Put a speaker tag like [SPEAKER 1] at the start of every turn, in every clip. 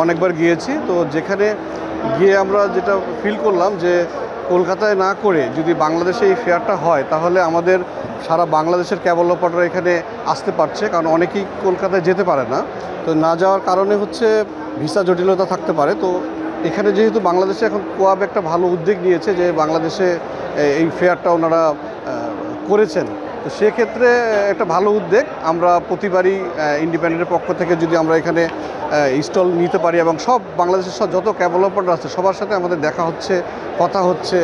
[SPEAKER 1] অনেকবার গিয়েছি। তো যেখানে গিয়ে আমরা যেটা ফিল করলাম যে কলকাতায় না করে যদি বাংলাদেশে এই ফেয়ারটা হয় তাহলে আমাদের সারা বাংলাদেশের ক্যাবল অপারেটর এখানে আসতে পারছে, কারণ অনেকেই কলকাতায় যেতে পারে না। তো না যাওয়ার কারণে হচ্ছে ভিসা জটিলতা থাকতে পারে। তো এখানে যেহেতু বাংলাদেশে এখন কোয়াব একটা ভালো উদ্যোগ নিয়েছে যে বাংলাদেশে এই ফেয়ারটা ওনারা করেছেন, তো সেক্ষেত্রে একটা ভালো উদ্যোগ। আমরা প্রতিবারই ইন্ডিপেন্ডেন্টের পক্ষ থেকে যদি আমরা এখানে স্টল নিতে পারি এবং সব বাংলাদেশের সব যত ক্যাব অপারেটর আছে সবার সাথে আমাদের দেখা হচ্ছে, কথা হচ্ছে,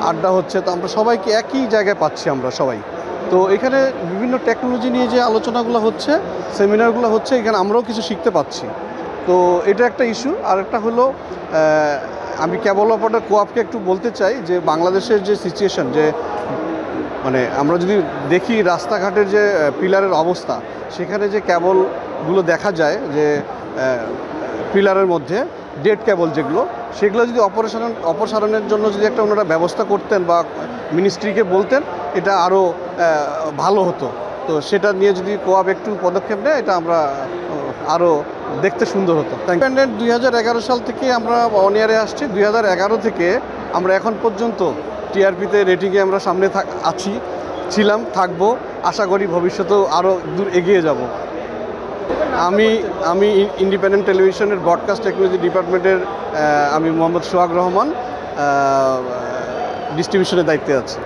[SPEAKER 1] আড্ডা হচ্ছে, তো আমরা সবাইকে একই জায়গায় পাচ্ছি আমরা সবাই। তো এখানে বিভিন্ন টেকনোলজি নিয়ে যে আলোচনাগুলো হচ্ছে, সেমিনারগুলো হচ্ছে, এখানে আমরাও কিছু শিখতে পাচ্ছি। তো এটা একটা ইস্যু। আর একটা হলো আমি ক্যাবল অপারেটর কোয়াপকে একটু বলতে চাই যে বাংলাদেশের যে সিচুয়েশন, যে মানে আমরা যদি দেখি রাস্তাঘাটের যে পিলারের অবস্থা, সেখানে যে ক্যাবলগুলো দেখা যায় যে পিলারের মধ্যে ডেড ক্যাবল যেগুলো, সেগুলো যদি অপসারণের জন্য যদি একটা ওনারা ব্যবস্থা করতেন বা মিনিস্ট্রিকে বলতেন, এটা আরও ভালো হতো। তো সেটা নিয়ে যদি কোয়াব একটু পদক্ষেপ নেয়, এটা আমরা আরও দেখতে সুন্দর হতো। ইন্ডিপেন্ডেন্ট 2011 সাল থেকে আমরা অন ইয়ারে আসছি। 2011 থেকে আমরা এখন পর্যন্ত টিআরপিতে রেটিংয়ে আমরা সামনে ছিলাম, থাকবো। আশা করি ভবিষ্যতেও আরও দূর এগিয়ে যাব। আমি ইন্ডিপেন্ডেন্ট টেলিভিশনের ব্রডকাস্ট টেকনোলজি ডিপার্টমেন্টের আমি মোহাম্মদ সোহাগ রহমান, ডিস্ট্রিবিউশনের দায়িত্বে আছি।